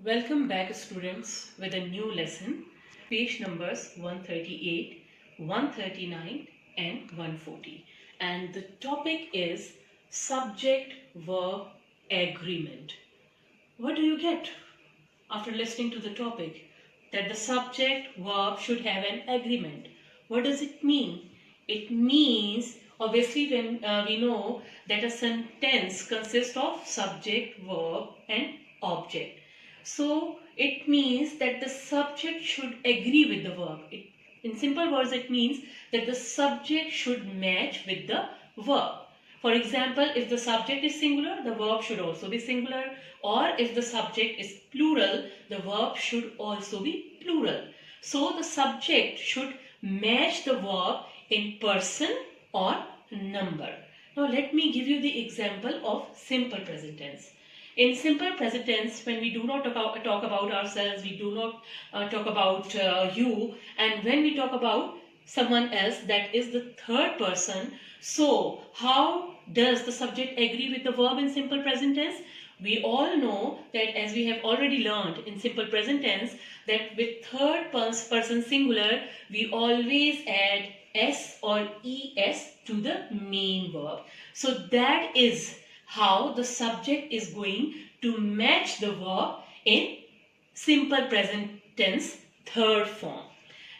Welcome back students with a new lesson, page numbers 138, 139 and 140, and the topic is subject-verb agreement. What do you get after listening to the topic? That the subject-verb should have an agreement. What does it mean? It means, obviously, when we know that a sentence consists of subject, verb and object. So it means that the subject should agree with the verb. In simple words, it means that the subject should match with the verb. For example, if the subject is singular, the verb should also be singular. Or if the subject is plural, the verb should also be plural. So the subject should match the verb in person or number. Now let me give you the example of simple present tense. In simple present tense, when we do not talk about ourselves, we do not talk about you, and when we talk about someone else, that is the third person. So how does the subject agree with the verb in simple present tense? We all know that, as we have already learned in simple present tense, that with third person singular, we always add s or es to the main verb. So that is how the subject is going to match the verb in simple present tense third form.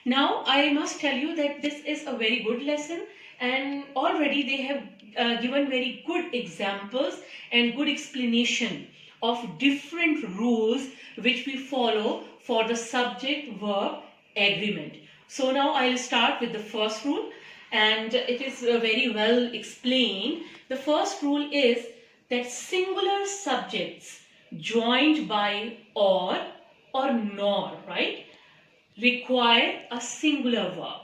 Now I must tell you that this is a very good lesson, and already they have given very good examples and good explanation of different rules which we follow for the subject verb agreement. So now I'll start with the first rule, and it is very well explained. The first rule is that singular subjects joined by or nor, right, require a singular verb.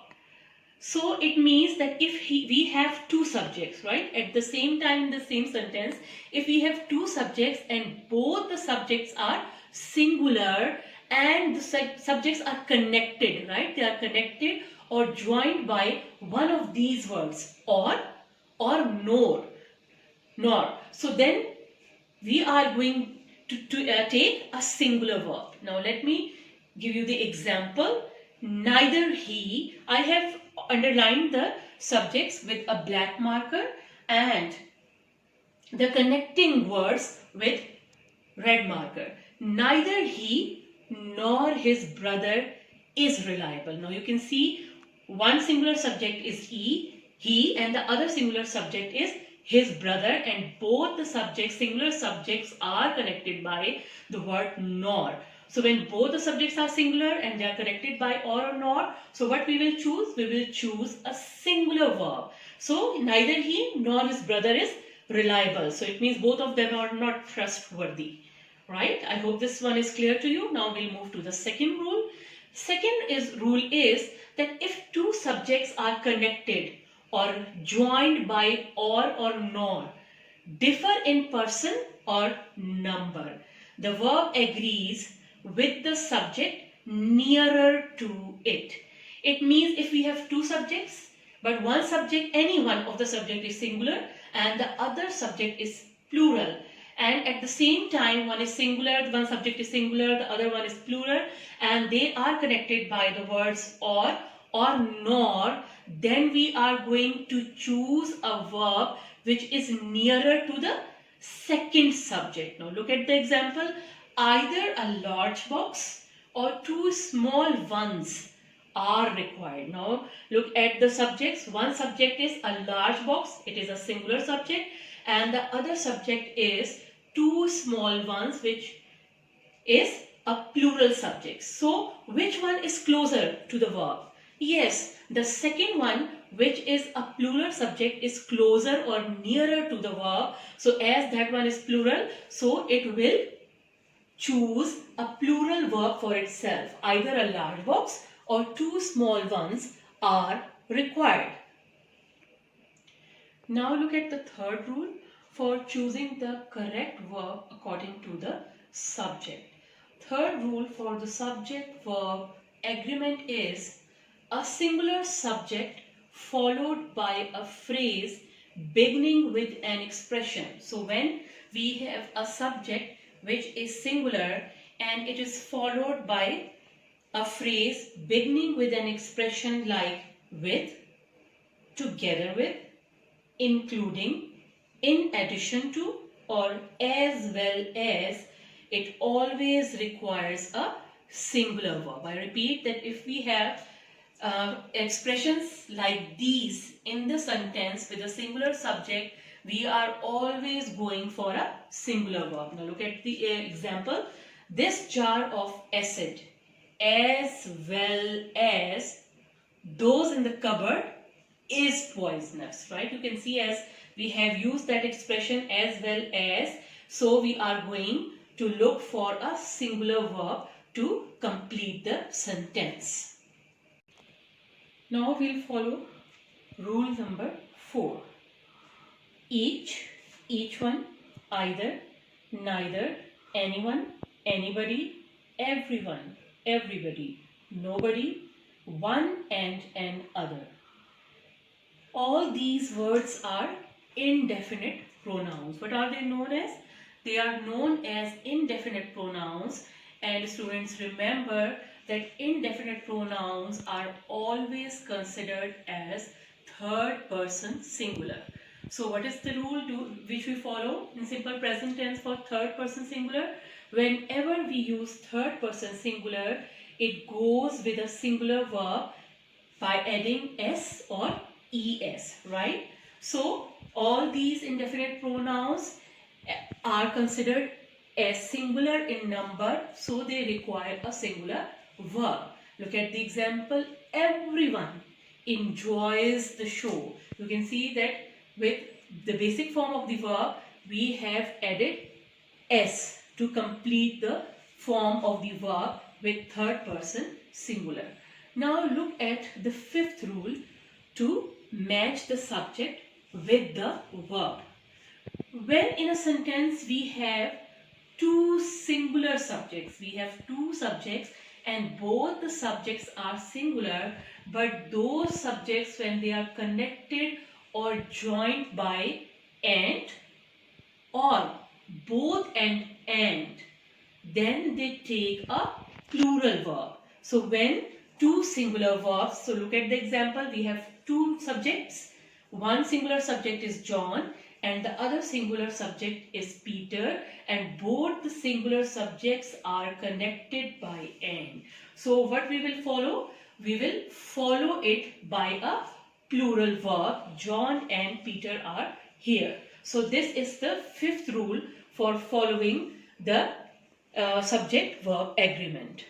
So it means that if we have two subjects, right, at the same time in the same sentence, if we have two subjects and both the subjects are singular and the subjects are connected, right, they are connected or joined by one of these words, or nor. So then we are going to take a singular verb. Now let me give you the example. Neither he, I have underlined the subjects with a black marker and the connecting words with red marker. Neither he nor his brother is reliable. Now you can see one singular subject is he, and the other singular subject is his brother, and both the subjects, singular subjects, are connected by the word nor. So when both the subjects are singular and they are connected by or nor, so what we will choose? We will choose a singular verb. So neither he nor his brother is reliable. So it means both of them are not trustworthy. Right? I hope this one is clear to you. Now we'll move to the second rule. Rule is that if two subjects are connected or joined by or nor, differ in person or number, the verb agrees with the subject nearer to it. It means if we have two subjects, but one subject, any one of the subject is singular and the other subject is plural, and at the same time one is singular, one subject is singular, the other one is plural, and they are connected by the words or nor, then we are going to choose a verb which is nearer to the second subject. Now look at the example. Either a large box or two small ones are required. Now look at the subjects. One subject is a large box, it is a singular subject, and the other subject is two small ones, which is a plural subject. So which one is closer to the verb? Yes, the second one, which is a plural subject, is closer or nearer to the verb. So as that one is plural, so it will choose a plural verb for itself. Either a large box or two small ones are required. Now look at the third rule for choosing the correct verb according to the subject. Third rule for the subject-verb agreement is a singular subject followed by a phrase beginning with an expression. So when we have a subject which is singular, and it is followed by a phrase beginning with an expression like with, together with, including, in addition to, or as well as, it always requires a singular verb. I repeat that if we have expressions like these in the sentence with a singular subject, we are always going for a singular verb. Now look at the example. This jar of acid, as well as those in the cupboard, is poisonous, right? You can see as we have used that expression as well as, so we are going to look for a singular verb to complete the sentence. Now we'll follow rule number 4. Each, one, either, neither, anyone, anybody, everyone, everybody, nobody, one and an other. All these words are indefinite pronouns. What are they known as? They are known as indefinite pronouns, and students, remember that indefinite pronouns are always considered as third person singular. So what is the rule which we follow in simple present tense for third person singular? Whenever we use third person singular, it goes with a singular verb by adding s or es, right? So all these indefinite pronouns are considered as singular in number, so they require a singular verb. Look at the example. Everyone enjoys the show. You can see that with the basic form of the verb, we have added s to complete the form of the verb with third person singular. Now look at the fifth rule to match the subject with the verb. When in a sentence we have two singular subjects, we have two subjects and both the subjects are singular, but those subjects, when they are connected or joined by and or both and, then they take a plural verb. So when two singular verbs, so look at the example, we have two subjects. One singular subject is John and the other singular subject is Peter, and both the singular subjects are connected by and. So what we will follow? We will follow it by a plural verb. John and Peter are here. So this is the fifth rule for following the subject-verb agreement.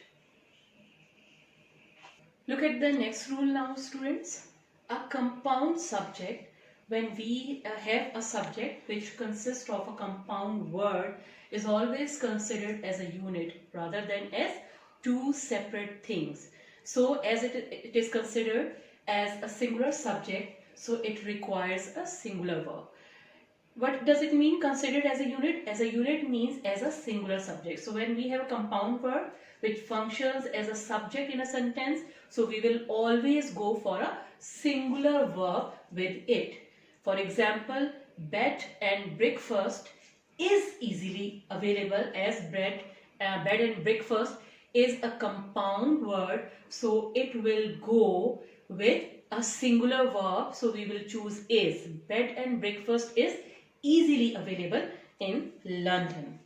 Look at the next rule now, students. A compound subject, when we have a subject which consists of a compound word, is always considered as a unit rather than as two separate things. So as it is considered as a singular subject, so it requires a singular verb. What does it mean considered as a unit? As a unit means as a singular subject. So when we have a compound verb which functions as a subject in a sentence, so we will always go for a singular verb with it. For example, bed and breakfast is easily available, as bed and breakfast is a compound word, so it will go with a singular verb, so we will choose is. Bed and breakfast is easily available in London.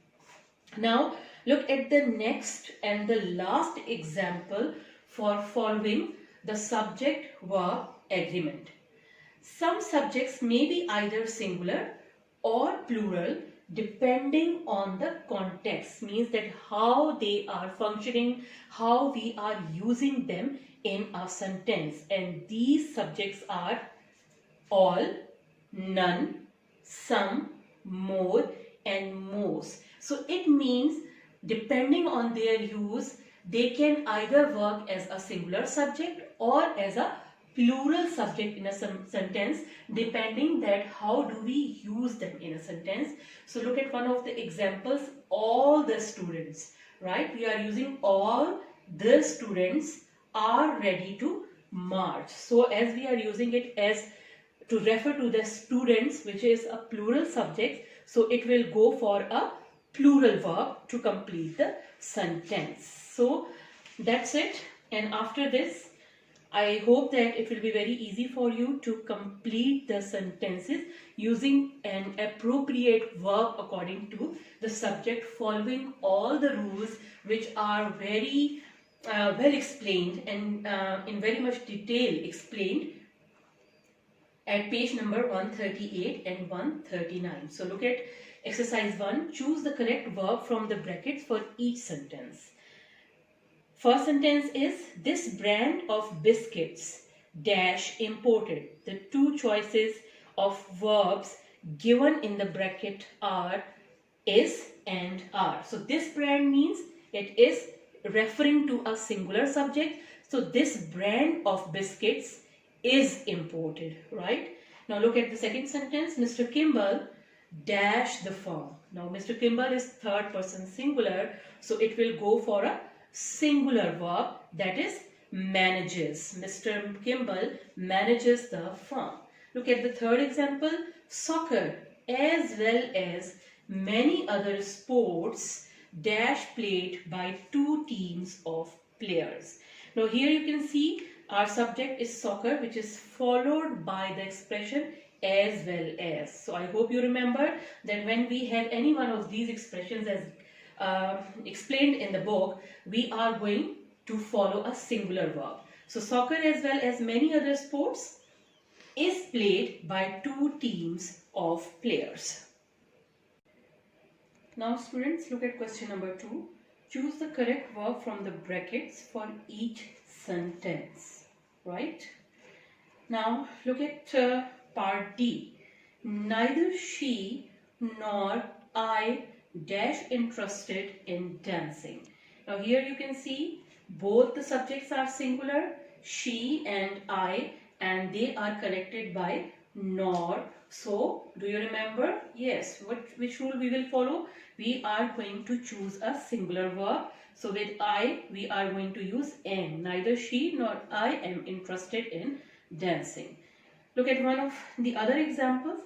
Now look at the next and the last example for following the subject-verb agreement. Some subjects may be either singular or plural depending on the context, means that how they are functioning, how we are using them in a sentence. And these subjects are all, none, some, more and most. So it means depending on their use, they can either work as a singular subject or as a plural subject in a sentence, depending that how do we use them in a sentence. So look at one of the examples, all the students, right? We are using all the students are ready to march. So as we are using it as to refer to the students, which is a plural subject, so it will go for a plural verb to complete the sentence. So that's it. And after this, I hope that it will be very easy for you to complete the sentences using an appropriate verb according to the subject, following all the rules which are very well explained and in very much detail explained at page number 138 and 139. So look at exercise 1. Choose the correct verb from the brackets for each sentence. First sentence is, this brand of biscuits dash imported. The two choices of verbs given in the bracket are is and are. So this brand means it is referring to a singular subject. So this brand of biscuits is imported, right? Now look at the second sentence. Mr. Kimball dash the firm. Now Mr. Kimball is third person singular, so it will go for a singular verb, that is manages. Mr. Kimball manages the firm. Look at the third example. Soccer as well as many other sports dash played by two teams of players. Now here you can see our subject is soccer, which is followed by the expression as well as. So I hope you remember that when we have any one of these expressions as explained in the book, we are going to follow a singular verb. So soccer as well as many other sports is played by two teams of players. Now students, look at question number 2. Choose the correct verb from the brackets for each sentence. Right? Now look at part D. Neither she nor I dash interested in dancing. Now here you can see both the subjects are singular, she and I, and they are connected by nor. So do you remember? Yes, which rule we will follow? We are going to choose a singular verb. So with I, we are going to use am. Neither she nor I am interested in dancing. Look at one of the other examples.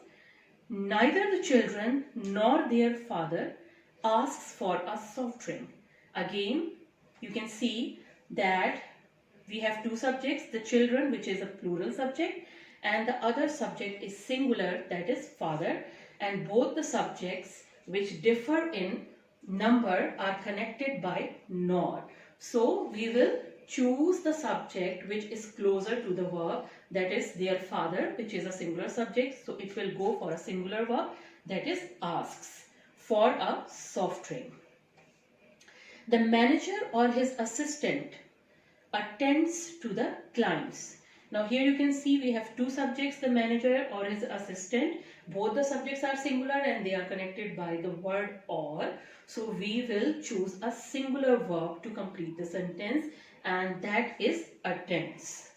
Neither the children nor their father asks for a soft drink. Again, you can see that we have two subjects, the children, which is a plural subject, and the other subject is singular, that is father, and both the subjects which differ in number are connected by nor. So we will choose the subject which is closer to the verb, that is their father, which is a singular subject. So it will go for a singular verb, that is asks for a soft drink. The manager or his assistant attends to the clients. Now here you can see we have two subjects, the manager or his assistant. Both the subjects are singular and they are connected by the word or. So we will choose a singular verb to complete the sentence, and that is attends.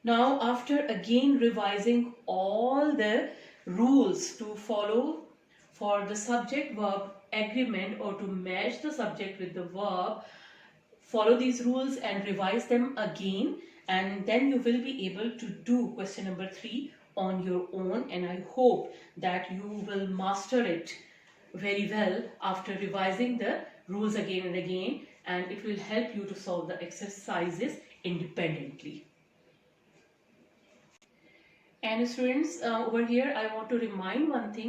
Now after again revising all the rules to follow for the subject verb agreement or to match the subject with the verb, follow these rules and revise them again, and then you will be able to do question number 3 on your own, and I hope that you will master it very well after revising the rules again and again, and it will help you to solve the exercises independently. And students, over here I want to remind one thing.